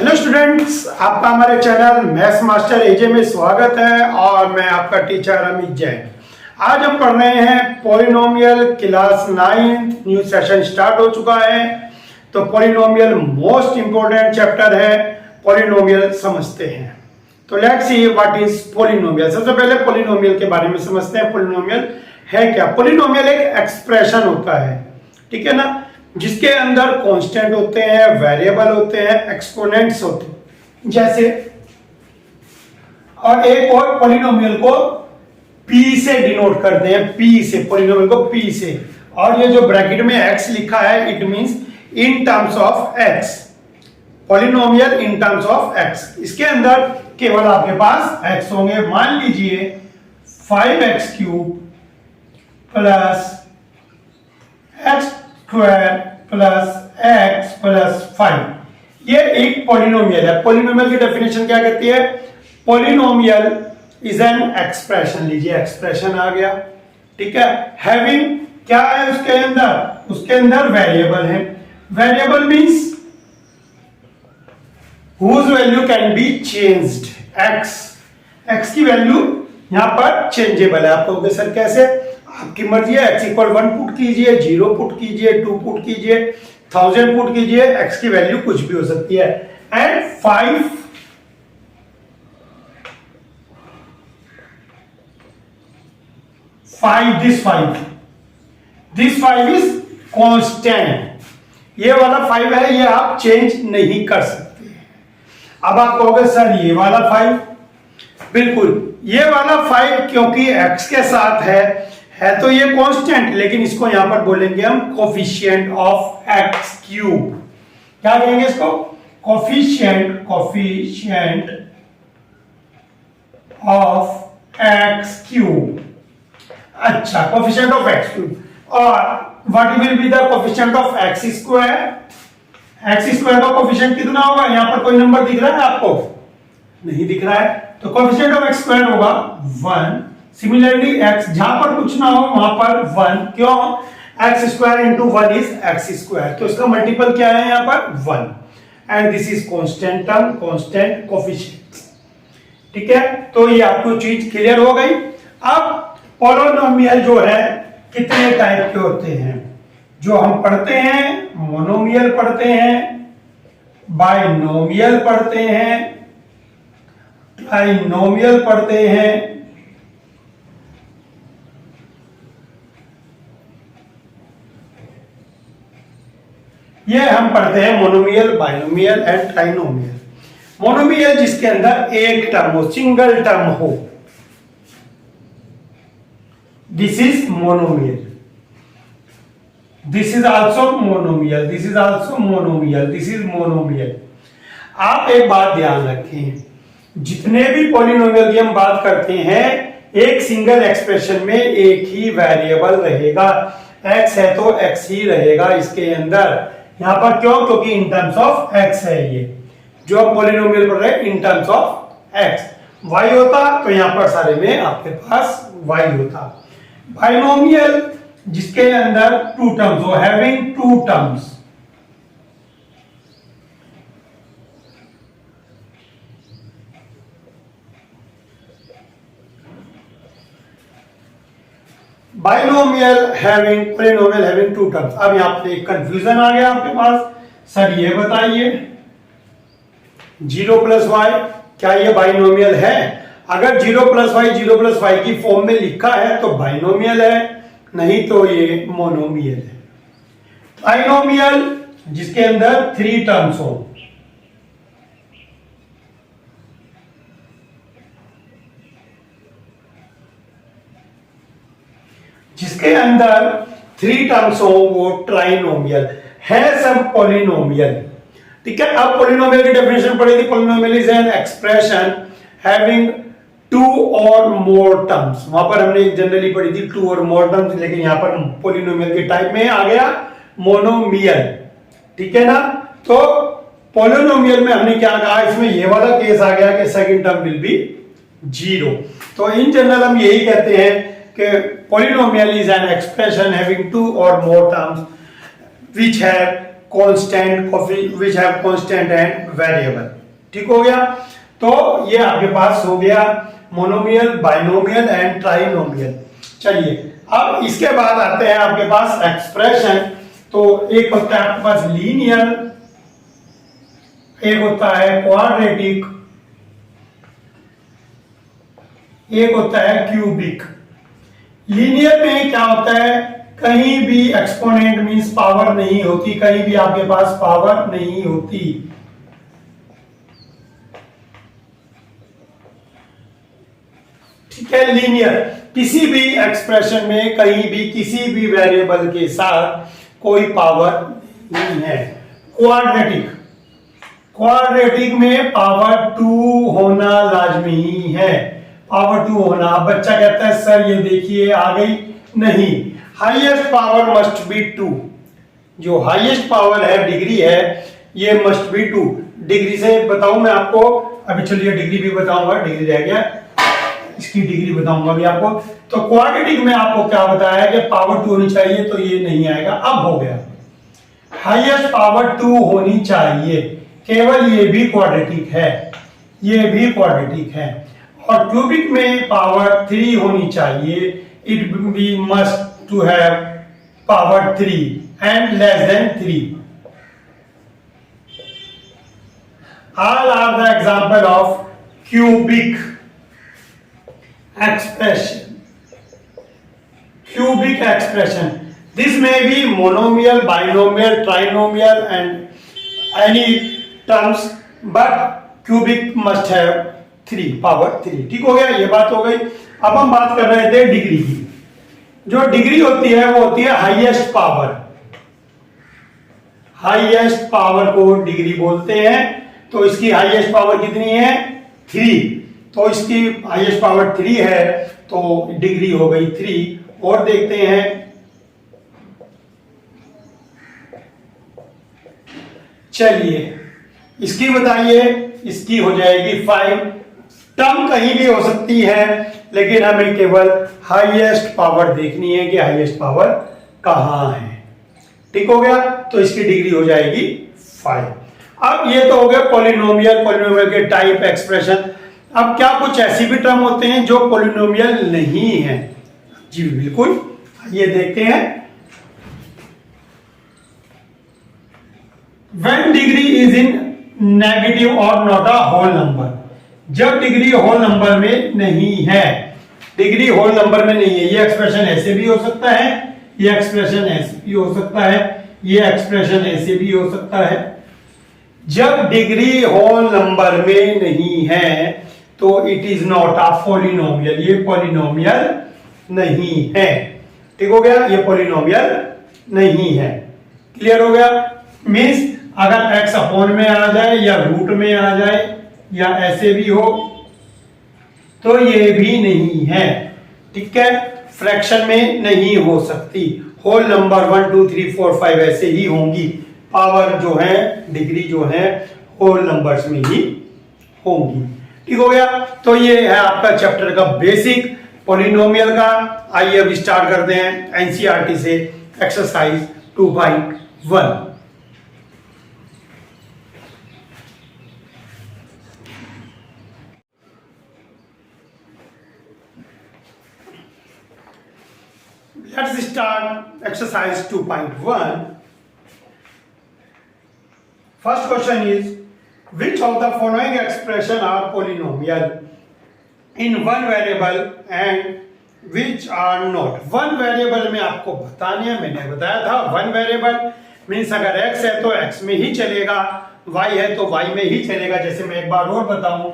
Hello students, आपका हमारे channel maths master एजे में स्वागत है और मैं आपका टीचर अमित जैन। आज हम पढ़ रहे हैं polynomial class 9। New session start हो चुका है। तो पॉलिनोमियल मोस्ट इंपोर्टेंट चैप्टर है। पॉलिनोमियल समझते हैं। तो let's see what is polynomial. सबसे पहले पॉलिनोमियल के बारे में समझते हैं। पॉलिनोमियल है क्या? पॉलिनोमियल एक एक्सप्रेशन होता है, ठीक है ना, जिसके अंदर कांस्टेंट होते हैं, वेरिएबल होते हैं, एक्सपोनेंट्स होते हैं जैसे, और एक और पॉलिनोमियल को p से डिनोट करते हैं, p से, पॉलिनोमियल को p से। और ये जो ब्रैकेट में x लिखा है, it means in terms of x, polynomial in terms of x। इसके अंदर केवल आपके पास x होंगे। मान लीजिए 5x³ plus x square plus x plus 5, ये एक पॉलिनोमियल है। पॉलिनोमियल की डेफिनेशन क्या कहती है? Polynomial is an expression. लीजिए एक्सप्रेशन आ गया, ठीक है। हैविंग क्या है उसके अंदर? उसके अंदर वेरिएबल है। Variable means whose value can be changed। x की वैल्यू यहां पर चेंजेबल है। आप कहोगे सर कैसे? आपकी मर्जी है। x इक्वल 1 पुट कीजिए, 0 पुट कीजिए, 2 पुट कीजिए, 1000 पुट कीजिए, x की वैल्यू कुछ भी हो सकती है। And this 5 is constant. ये वाला 5 है, ये आप चेंज नहीं कर सकते। अब आप कहोगे सर ये वाला 5, बिल्कुल ये वाला 5 क्योंकि x के साथ है तो ये कांस्टेंट, लेकिन इसको यहां पर बोलेंगे हम कोफिशिएंट ऑफ x³। क्या कहेंगे इसको? Coefficient of x³। अच्छा, कोफिशिएंट ऑफ x³। और what will be the coefficient of x²? x² का कोफिशिएंट कितना होगा? यहां पर कोई नंबर दिख रहा है आपको? नहीं दिख रहा है, तो कोफिशिएंट ऑफ x² होगा 1। सिमिलरली x, जहां पर कुछ ना हो वहां पर 1। क्यों? x² into 1 is x², तो इसका मल्टीपल क्या है यहां पर? 1। And this is constant term, constant coefficient, ठीक है। तो ये आपको चीज क्लियर हो गई। अब पॉलिनोमियल जो है कितने टाइप के होते हैं जो हम पढ़ते हैं? मोनोमियल पढ़ते हैं, बाइनोमियल पढ़ते हैं, ट्राइनोमियल पढ़ते हैं, ये हम पढ़ते हैं monomial, binomial and trinomial. Monomial जिसके अंदर एक टर्म हो, सिंगल टर्म हो, this is monomial. This is also monomial, this is also monomial, this is monomial. आप एक बात ध्यान रखें, जितने भी पॉलिनोमियल की हम बात करते हैं, एक सिंगल एक्सप्रेशन में एक ही वेरिएबल रहेगा। x है तो x ही रहेगा इसके अंदर। यहां पर क्यों? क्योंकि इन टर्म्स ऑफ x है। ये जो हम पॉलिनोमियल पढ़ रहे हैं in terms of x। y होता तो यहां पर सारे में आपके पास y होता। बाइनोमियल जिसके अंदर टू टर्म्स हो, having two terms, binomial having, polynomial having two terms. अब यहां पर एक कंफ्यूजन आ गया आपके पास। सर ये बताइए 0 + y क्या ये बाइनोमियल है? अगर 0 + y 0 + y की फॉर्म में लिखा है तो बाइनोमियल है, नहीं तो ये मोनोमियल है। ट्राइनोमियल जिसके अंदर 3 टर्म्स हो, जिसके अंदर 3 टर्म्स हो, वो ट्राइनोमियल है। सब पॉलिनोमियल, ठीक है। अब पॉलिनोमियल की डेफिनेशन पढ़ेगी। Polynomial is an expression having 2 और मोर टर्म्स। वहां पर हमने जनरली पढ़ी थी 2 और मोर टर्म्स, लेकिन यहां पर पॉलिनोमियल के टाइप में आ गया मोनोमियल, ठीक है ना। तो पॉलिनोमियल में हमने क्या कहा? इसमें ये वाला केस आ गया कि सेकंड टर्म विल बी 0। तो इन जनरल हम यही कहते हैं कि polynomial is an expression having 2 or more terms which have constant which have constant and variable. ठीक हो गया। तो ये आपके पास हो गया मोनोमियल, बाइनोमियल एंड ट्राइनोमियल। चलिए अब इसके बाद आते हैं आपके पास एक्सप्रेशन। तो एक होता है आपके पास लीनियर, एक होता है क्वाड्रेटिक, एक होता है क्यूबिक। लीनियर में क्या होता है, कहीं भी एक्सपोनेंट मींस पावर नहीं होती, कहीं भी आपके पास पावर नहीं होती। ठीक है, लीनियर किसी भी एक्सप्रेशन में कहीं भी किसी भी वेरिएबल के साथ कोई पावर नहीं है। क्वाड्रेटिक, क्वाड्रेटिक में पावर 2 होना लाजमी है, पावर 2 होना। अब बच्चा कहता है सर ये देखिए आ गई, नहीं, हाईएस्ट पावर मस्ट बी 2। जो हाईएस्ट पावर है, डिग्री है, ये मस्ट बी 2। डिग्री से बताऊं मैं आपको, अभी चलिए डिग्री भी बताऊंगा, डिग्री रह गया, इसकी डिग्री बताऊंगा भी आपको। तो क्वाड्रेटिक में आपको क्या बताया कि पावर 2 होनी चाहिए, तो ये नहीं आएगा। अब हो गया हाईएस्ट पावर 2 होनी चाहिए, केवल ये भी क्वाड्रेटिक है, ये भी क्वाड्रेटिक है। और क्यूबिक में पावर 3 होनी चाहिए, it be must to have power 3 and less than 3। All are the example of cubic expression. Cubic expression. This may be monomial, binomial, trinomial and any terms, but cubic must have 3, power 3. ठीक हो गया, ये बात हो गई। अब हम बात कर रहे थे डिग्री की। जो डिग्री होती है वो होती है हाईएस्ट पावर। हाईएस्ट पावर को डिग्री बोलते हैं। तो इसकी हाईएस्ट पावर कितनी है, 3। तो इसकी हाईएस्ट पावर 3 है, तो डिग्री हो गई 3। और देखते हैं, चलिए इसकी बताइए, इसकी हो जाएगी 5। टर्म कहीं भी हो सकती है, लेकिन हमें केवल हाईएस्ट पावर देखनी है कि हाईएस्ट पावर कहां है। ठीक हो गया, तो इसकी डिग्री हो जाएगी 5। अब ये तो हो गया पॉलिनोमियल, पॉलिनोमियल के टाइप, एक्सप्रेशन। अब क्या कुछ ऐसी भी टर्म होते हैं जो पॉलिनोमियल नहीं है? जी बिल्कुल, ये देखते हैं। When degree is in negative or not a whole number, जब डिग्री होल नंबर में नहीं है, डिग्री होल नंबर में नहीं है। ये एक्सप्रेशन ऐसे भी हो सकता है, ये एक्सप्रेशन ऐसे भी हो सकता है, ये एक्सप्रेशन ऐसे भी हो सकता है। जब डिग्री होल नंबर में नहीं है तो it is not a polynomial, ये पॉलिनोमियल नहीं है। ठीक हो गया, ये पॉलिनोमियल नहीं है। क्लियर हो गया। मींस अगर x अपॉन में आ जाए या रूट में आ जाए या ऐसे भी हो तो ये भी नहीं है। ठीक है, फ्रैक्शन में नहीं हो सकती। होल नंबर 1 2 3 4 5 ऐसे ही होंगी। पावर जो है, डिग्री जो है, होल नंबर्स में ही होंगी। ठीक हो गया। तो ये है आपका चैप्टर का बेसिक पॉलिनोमियल का। आइए अब स्टार्ट करते हैं एनसीईआरटी से exercise 2.1। Let's start exercise 2.1. First question is, which of the following expression are polynomial in one variable and which are not? One variable में आपको बताने हैं, मैंने बताया था one variable मीन्स अगर x है तो x में ही चलेगा, y है तो y में ही चलेगा। जैसे मैं एक बार और बताऊं,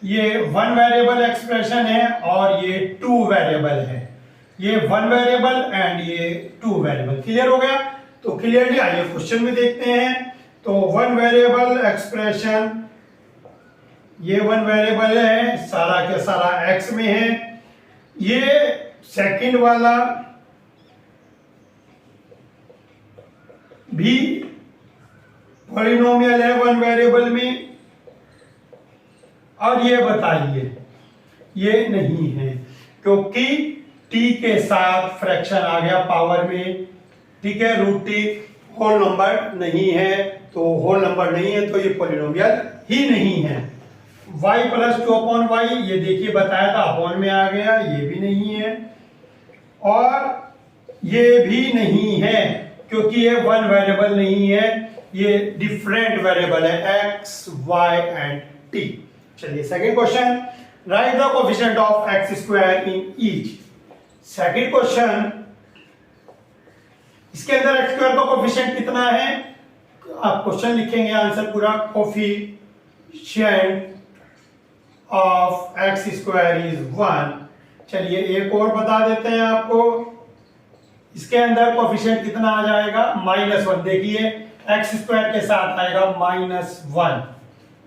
ये वन वेरिएबल एक्सप्रेशन है और ये टू वेरिएबल है। ये वन वेरिएबल एंड ये टू वेरिएबल। क्लियर हो गया। तो क्लियरली आइए क्वेश्चन में देखते हैं। तो वन वेरिएबल एक्सप्रेशन, ये वन वेरिएबल है, सारा के सारा एक्स में है। ये सेकंड वाला भी पॉलिनोमियल है वन वेरिएबल में। और ये बताइए, ये नहीं है क्योंकि t के साथ फ्रैक्शन आ गया पावर में। ठीक है, रूट टी। होल नंबर नहीं है, तो होल नंबर नहीं है तो ये पॉलिनोमियल ही नहीं है। y प्लस 2/y, ये देखिए बताया था अपॉन में आ गया, ये भी नहीं है और ये भी नहीं है क्योंकि ये वन वेरिएबल नहीं है, ये डिफरेंट वेरिएबल है x, y एंड t। चलिए second question, right the coefficient of x square in each. Second question, इसके अंदर x स्क्वायर का कोएफिशिएंट कितना है, आप क्वेश्चन लिखेंगे आंसर पूरा, coefficient of x square is 1। चलिए एक और बता देते हैं आपको, इसके अंदर कोएफिशिएंट कितना आ जाएगा, -1। देखिए x स्क्वायर के साथ आएगा -1,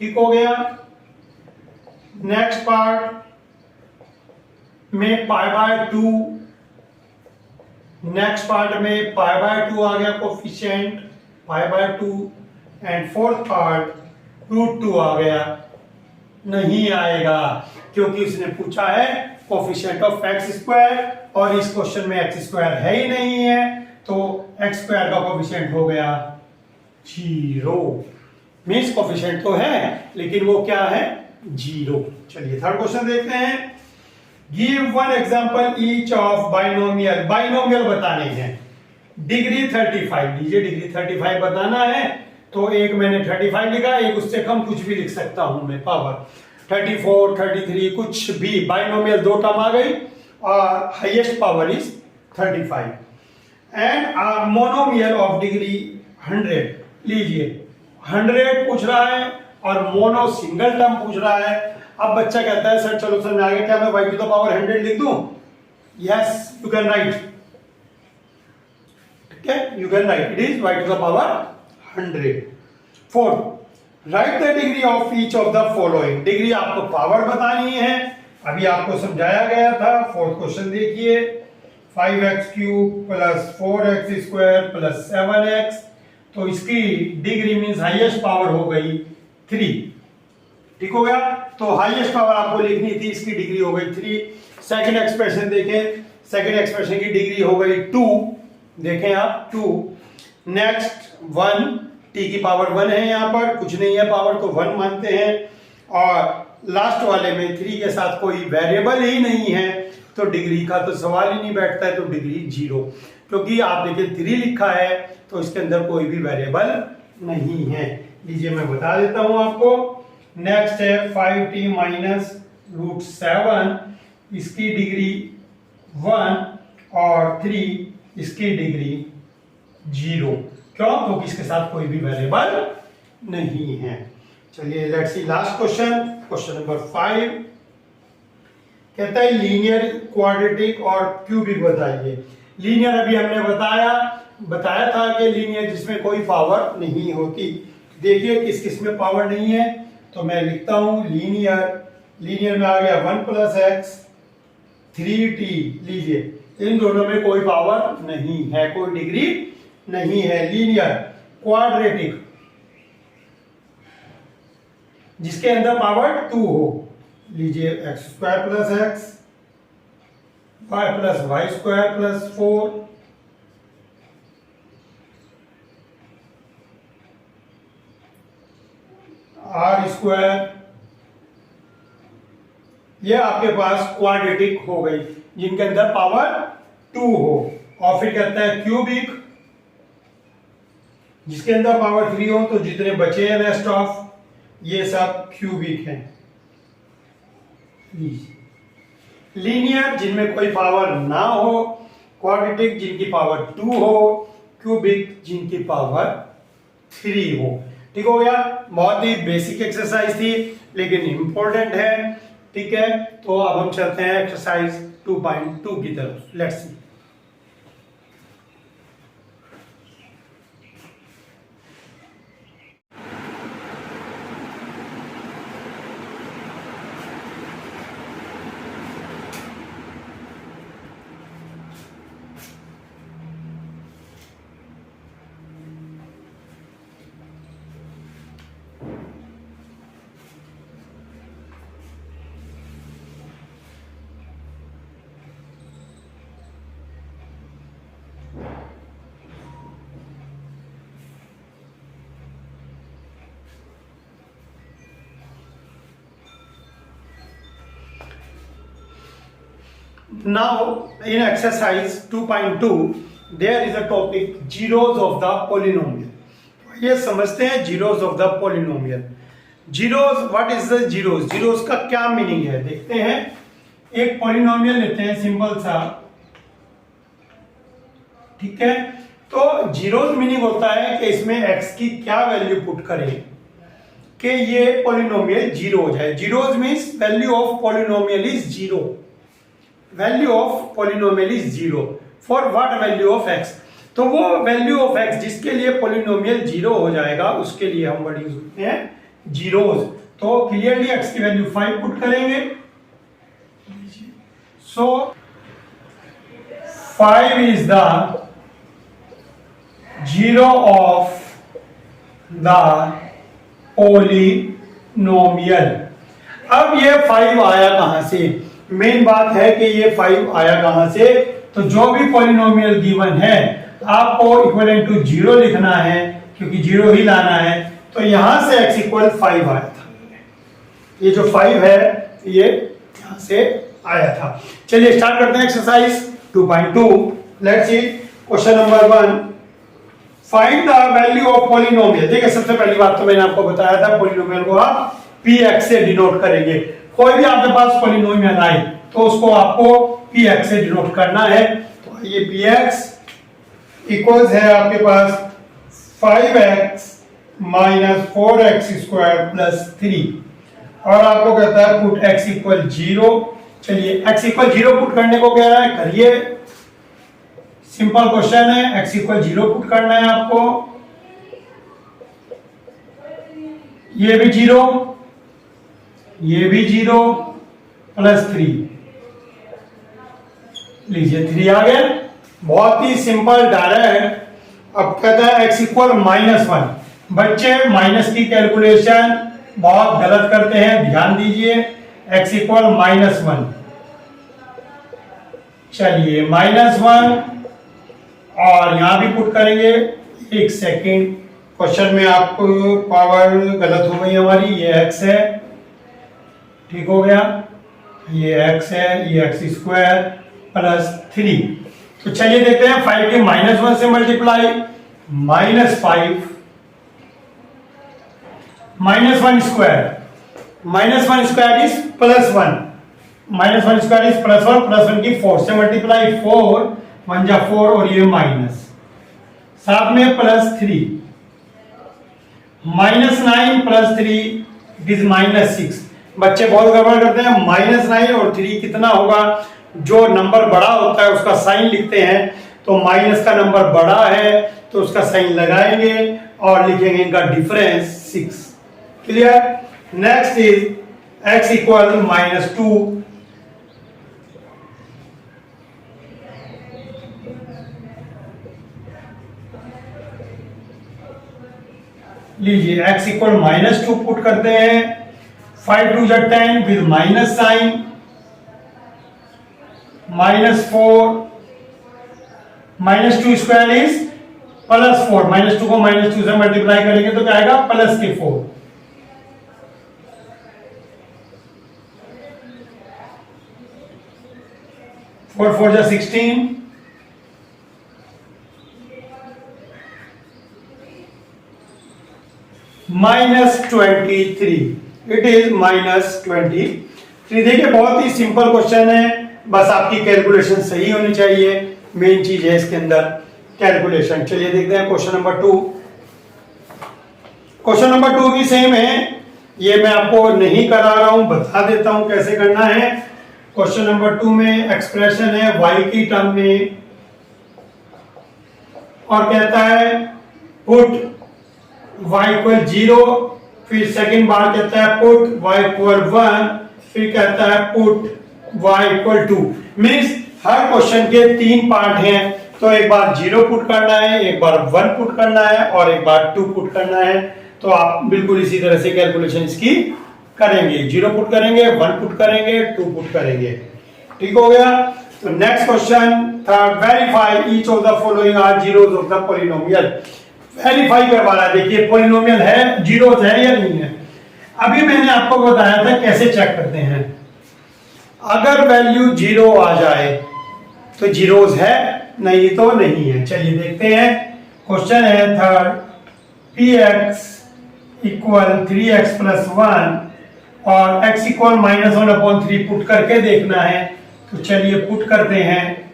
ठीक हो गया। नेक्स्ट पार्ट में π/2, नेक्स्ट पार्ट में π/2 आ गया कोएफिशिएंट π/2 एंड फोर्थ पार्ट √2 आ गया, नहीं आएगा क्योंकि उसने पूछा है कोएफिशिएंट ऑफ x स्क्वायर और इस क्वेश्चन में x स्क्वायर है ही नहीं है, तो x स्क्वायर का कोएफिशिएंट हो गया 0। मींस कोएफिशिएंट तो है लेकिन वो क्या है, 0। चलिए थर्ड क्वेश्चन देखते हैं, give one example each of binomial. Binomial बताने हैं, डिग्री 35 लीजिए, डिग्री 35 बताना है तो एक मैंने 35 लिखा, एक उससे कम कुछ भी लिख सकता हूं मैं, पावर 34, 33 कुछ भी, बाइनोमियल दो टर्म आ गई और highest power is 35 and monomial of degree 100। लीजिए 100 पूछ रहा है और मोनो सिंगल टर्म पूछ रहा है। अब बच्चा कहता है सर चलो सर मैं आगे क्या मैं y टू द पावर 100 लिख दूं, यस यू कैन राइट, ठीक है, you can write, it is y to the power 100। Fourth, write the degree of each of the following. Degree आपको पावर बतानी है, अभी आपको समझाया गया था। फोर्थ क्वेश्चन देखिए, 5x³ plus 4x² plus 7x, तो इसकी डिग्री मींस हाईएस्ट पावर हो गई 3, ठीक हो गया। तो हाईएस्ट पावर आपको लिखनी थी, इसकी डिग्री हो गई 3। सेकंड एक्सप्रेशन देखें, सेकंड एक्सप्रेशन की डिग्री हो गई 2, देखें आप 2। नेक्स्ट 1, t की पावर 1 है, यहां पर कुछ नहीं है पावर तो 1 मानते हैं, और लास्ट वाले में 3 के साथ कोई वेरिएबल ही नहीं है तो डिग्री का तो सवाल ही नहीं बैठता है, तो डिग्री 0, क्योंकि आप देखिए 3 लिखा है तो इसके अंदर कोई भी वेरिएबल नहीं है। लीजिए मैं बता देता हूं आपको। नेक्स्ट है 5t माइनस √7, इसकी डिग्री 1 और 3 इसकी डिग्री 0, क्यों, क्योंकि इसके साथ कोई भी वेरिएबल नहीं है। चलिए let's see last question, question number 5 कहता है लीनियर, क्वाड्रेटिक और क्यूबिक बताइए। लीनियर अभी हमने बताया था कि लीनियर जिसमें कोई पावर नहीं होती। देखिए किस किस में पावर नहीं है, तो मैं लिखता हूं लीनियर में आ गया 1 + x 3t। लीजिए इन दोनों में कोई पावर नहीं है, कोई डिग्री नहीं है। लीनियर, क्वाड्रेटिक जिसके अंदर पावर 2 हो, लीजिए x² + x, y + y² + 4, r², ये आपके पास क्वाड्रेटिक हो गई जिनके अंदर पावर 2 हो। और फिर कहता है क्यूबिक, जिसके अंदर पावर 3 हो, तो जितने बचे हैं रेस्ट ऑफ ये सब क्यूबिक हैं। लीनियर जिनमें कोई पावर ना हो, क्वाड्रेटिक जिनकी पावर 2 हो, क्यूबिक जिनकी पावर 3 हो। ठीक हो गया, बहुत ही बेसिक एक्सरसाइज थी लेकिन इंपॉर्टेंट है, ठीक है। तो अब हम चलते हैं एक्सरसाइज 2.2 की तरफ, let's see. Now, in exercise 2.2, there is a topic zeros of the polynomial. ये समझते हैं zeros of the polynomial. Zeros, what is the zeros? Zeros का क्या मीनिंग है देखते हैं. एक polynomial लेते हैं सिंपल सा, ठीक है. तो zeros मीनिंग होता है कि इसमें x की क्या वैल्यू पुट करें कि ये polynomial जीरो हो जाए. Zeros means value of polynomial is zero. Value of polynomial is zero for what value of x. तो वो वैल्यू ऑफ एक्स जिसके लिए पॉलिनोमियल जीरो हो जाएगा उसके लिए हम वर्ड यूज करते हैं जीरोज. तो क्लियरली एक्स की वैल्यू 5 पुट करेंगे. सो 5 is the zero of the polynomial. अब ये 5 आया कहां से? मेन बात है कि ये 5 आया कहां से. तो जो भी पॉलिनोमियल गिवन है आपको इक्वलेंट टू 0 लिखना है क्योंकि 0 ही लाना है. तो यहां से x इक्वल 5 आया था. ये जो 5 है ये यहां से आया था. चलिए स्टार्ट करते हैं exercise 2.2. Let's see question number 1. Find the value of polynomial. देखिए सबसे पहली बात तो मैंने आपको बताया था पॉलिनोमियल को आप px से डिनोट करेंगे. कोई भी आपके पास पॉलिनोमियल आए तो उसको आपको px से डिनोट करना है. तो ये px इक्वल्स है आपके पास 5x minus 4x square plus 3 और आपको कहता है पुट x इक्वल 0. चलिए x इक्वल 0 पुट करने को कह रहा है, करिए. सिंपल क्वेश्चन है, x इक्वल 0 पुट करना है आपको. ये भी 0, ये भी 0 प्लस 3. लीजिए 3 आ गया. बहुत ही सिंपल डायरेक्ट. अब कहता है x इक्वल -1. बच्चे माइनस की कैलकुलेशन बहुत गलत करते हैं, ध्यान दीजिए. x equal -1. चलिए -1 और यहां भी पुट करेंगे. एक सेकेंड, क्वेश्चन में आपको पावर गलत हो गई हमारी. ये x है, ठीक हो गया. ये x है, ये x स्क्वायर प्लस 3. तो चलिए देखते हैं 5 के -1 से multiply. -5 -1 square is +1. -1 square is +1, +1 की 4 से मल्टीप्लाई. 4 1 जा 4 और ये माइनस, साथ में +3. -9 + 3 इट इज -6. बच्चे बहुत गड़बड़ करते हैं. -9 और 3 कितना होगा? जो नंबर बड़ा होता है उसका साइन लिखते हैं. तो माइनस का नंबर बड़ा है तो उसका साइन लगाएंगे और लिखेंगे इनका difference 6. Clear. Next is x equal -2. लीजिए x इक्वल -2 पुट करते हैं. 5 2 जा 10 with minus sign. -4 -2 square is +4. -2 को -2 से मल्टीप्लाई करेंगे तो क्या आएगा? +4. 4 4 जा 16. -23. It is -23. देखिए बहुत ही सिंपल क्वेश्चन है, बस आपकी कैलकुलेशन सही होनी चाहिए. मेन चीज है इसके अंदर कैलकुलेशन. चलिए देखते हैं क्वेश्चन नंबर 2. क्वेश्चन नंबर 2 भी सेम है. ये मैं आपको नहीं करा रहा हूं, बता देता हूं कैसे करना है. क्वेश्चन नंबर 2 में एक्सप्रेशन है y की टर्म में और कहता है पुट y इक्वल 0. फिर सेकंड बार कहता है पुट y इक्वल 1. फिर कहता है पुट y इक्वल 2. मीन्स हर क्वेश्चन के 3 पार्ट हैं. तो एक बार 0 पुट करना है, एक बार 1 पुट करना है और एक बार 2 पुट करना है. तो आप बिल्कुल इसी तरह से कैलकुलेशन इसकी करेंगे. 0 पुट करेंगे, 1 पुट करेंगे, 2 पुट करेंगे. ठीक हो गया. तो next question third. Verify each of the following are zeros of the polynomial. Verify करवा रहा है. देखिए पॉलिनोमियल है, जीरोस है या नहीं है. अभी मैंने आपको बताया था कैसे चेक करते हैं. अगर वैल्यू 0 आ जाए तो जीरोज है, नहीं तो नहीं है। चलिए देखते हैं। क्वेश्चन है third, P X equal 3x plus 1 और x इक्वल -1/3 पुट करके देखना है। तो चलिए पुट करते हैं।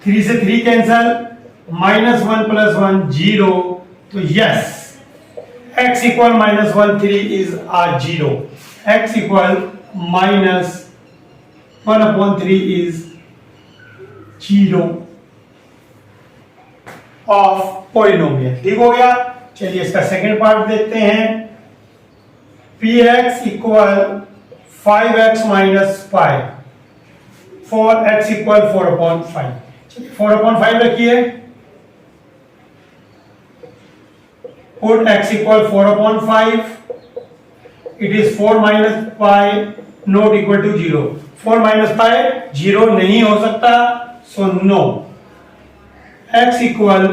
3 से 3 कैंसल, -1 प्लस 1 0। तो yes, x equal -1/3 is a 0। x equal -1/3 is 0 of polynomial. ठीक हो गया। चलिए इसका सेकंड पार्ट देखते हैं। P X equal 5x minus 5 for x equal 4/5। चलिए 4/5 रखिए। Put x equal 4/5, it is 4 minus pi not equal to 0। 4 minus pi 0 नहीं हो सकता, so no. x equal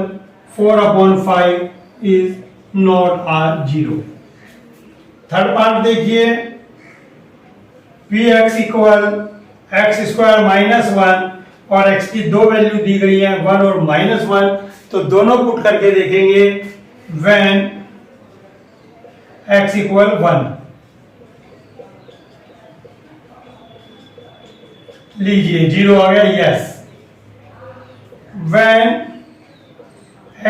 4/5 is not a 0। Third part देखिए। P X equal x square -1 और x की दो value दी गई है, 1 और -1। तो दोनों पुट करके देखेंगे। व्हेन x इक्वल 1, लीजिए 0 आ गया, यस। व्हेन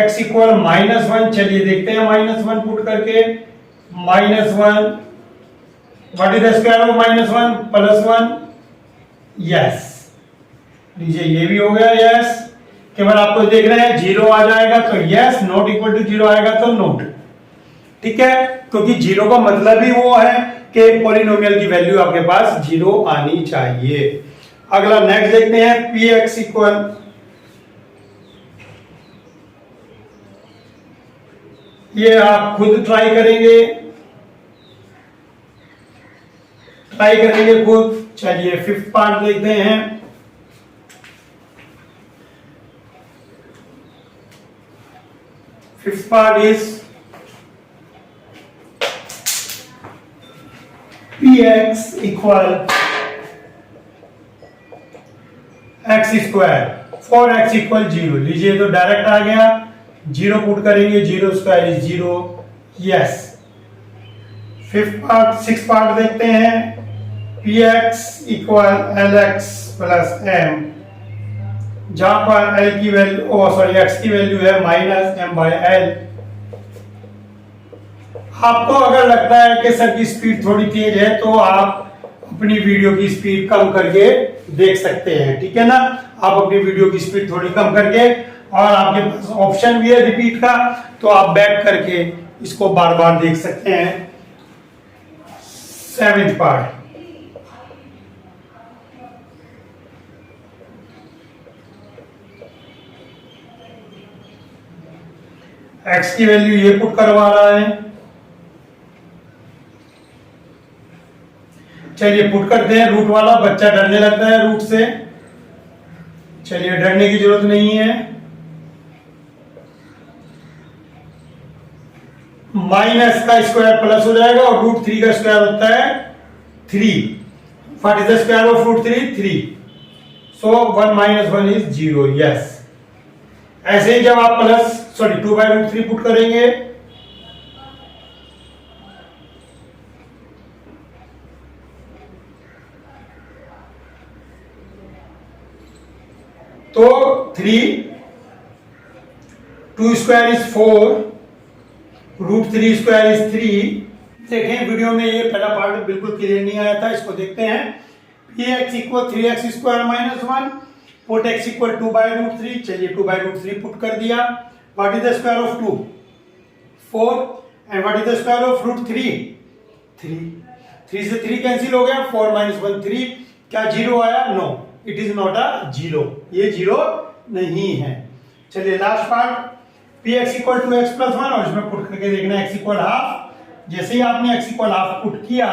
x इक्वल -1, चलिए देखते हैं -1 पुट करके। -1, what is the square of -1? +1, yes. लीजिए ये भी हो गया, यस। केवल आपको देखना है 0 आ जाएगा तो यस, नॉट इक्वल टू 0 आएगा तो नोट। ठीक है, क्योंकि 0 का मतलब ही वो है कि पॉलिनोमियल की वैल्यू आपके पास 0 आनी चाहिए। अगला नेक्स्ट देखते हैं। पी एक्स इक्वल, ये आप खुद ट्राई करेंगे खुद। चलिए फिफ्थ पार्ट देखते हैं। Fifth part is P X equal x square for x equal 0। लीजिए तो डायरेक्ट आ गया, 0 पुट करेंगे, 0 square is 0, yes. Six part देखते हैं। P X equal L X plus M, जहां पर एल की वैल्यू एक्स की वैल्यू है -m/l। आपको अगर लगता है कि सर की स्पीड थोड़ी तेज है तो आप अपनी वीडियो की स्पीड कम करके देख सकते हैं। ठीक है ना, आप अपनी वीडियो की स्पीड थोड़ी कम करके, और आपके पास ऑप्शन भी है रिपीट का, तो आप बैक करके इसको बार बार देख सकते हैं। सेवेंथ पार्ट, एक्स की वैल्यू ये पुट करवा रहा है। चलिए पुट करते हैं। रूट वाला बच्चा डरने लगता है रूट से। चलिए डरने की जरूरत नहीं है। माइनस का स्क्वायर प्लस हो जाएगा और √3 का स्क्वायर होता है 3। What is the square of √3? 3। So 1 - 1 is 0, yes. ऐसे ही जब आप 2/√3 पुट करेंगे तो 3, 2 स्क्वायर इज 4, √3 स्क्वायर इज 3। देखें वीडियो में ये पहला पार्ट बिल्कुल क्लियर नहीं आया था, इसको देखते हैं। P X equal 3x square -1, put x equal 2/√3। चलिए 2/√3 पुट कर दिया। What is the square of 2? 4। And what is the square of √3? 3। 3 से 3 कैंसिल हो गया, 4 - 1 3। क्या 0 आया? No, it is not a 0, ये 0 नहीं है। चलिए last part, P X equal 2x plus 1, और इसमें पुट करके देखना x इक्वल हाफ। जैसे ही आपने x इक्वल हाफ पुट किया,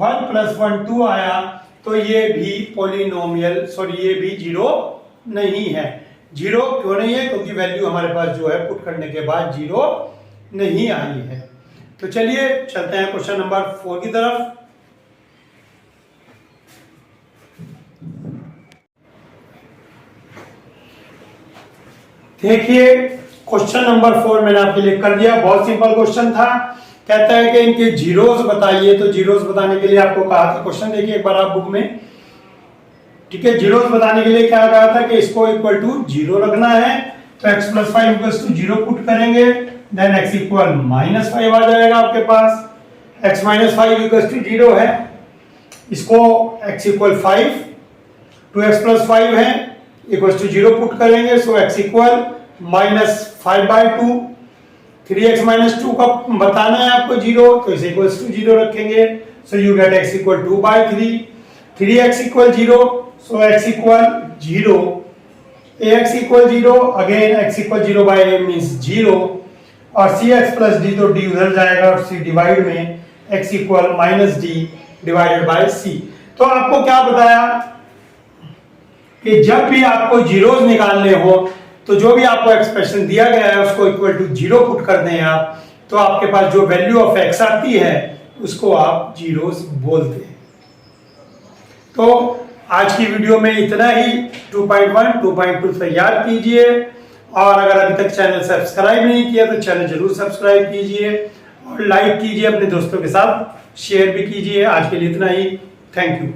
1 + 1 2 आया, तो ये भी पॉलिनोमियल ये भी 0 नहीं है। 0 क्यों नहीं है? क्योंकि वैल्यू हमारे पास जो है पुट करने के बाद 0 नहीं आई है। तो चलिए चलते हैं क्वेश्चन नंबर 4 की तरफ। देखिए क्वेश्चन नंबर 4 मैंने आपके लिए कर दिया, बहुत सिंपल क्वेश्चन था। कहता है कि इनके जीरोस बताइए, तो जीरोस बताने के लिए आपको कहा था क्वेश्चन, देखिए एक बार आप बुक में, ठीक है। जीरोस बताने के लिए क्या कहा था कि इसको इक्वल टू 0 रखना है, तो x plus 5 equal to 0 put करेंगे, देन x इक्वल -5 आ जाएगा आपके पास। x माइनस 5 इक्वल टू 0 है, इसको x इक्वल 5 2x प्लस 5 है इक्वल टू 0 पुट करेंगे, सो x इक्वल -5/2। 3x माइनस 2 का बताना है आपको 0, तो इसे इक्वल टू 0 रखेंगे, so you get x equal 2/3। 3x equal 0, so x equal 0, ax equal 0, again x equal 0 by a means 0, और cx प्लस d, तो d उधर जाएगा और c डिवाइड में x equal -d divided by c। तो आपको क्या बताया कि जब भी आपको जीरोस निकालने हो तो जो भी आपको एक्सप्रेशन दिया गया है उसको इक्वल टू 0 पुट कर दें आप, तो आपके पास जो वैल्यू ऑफ x आती है उसको आप जीरोस बोलते हैं। तो आज की वीडियो में इतना ही। 2.1 2.2 तैयार कीजिए, और अगर अभी तक चैनल सब्सक्राइब नहीं किया तो चैनल जरूर सब्सक्राइब कीजिए और लाइक कीजिए, अपने दोस्तों के साथ शेयर भी कीजिए। आज के लिए इतना ही, थैंक यू।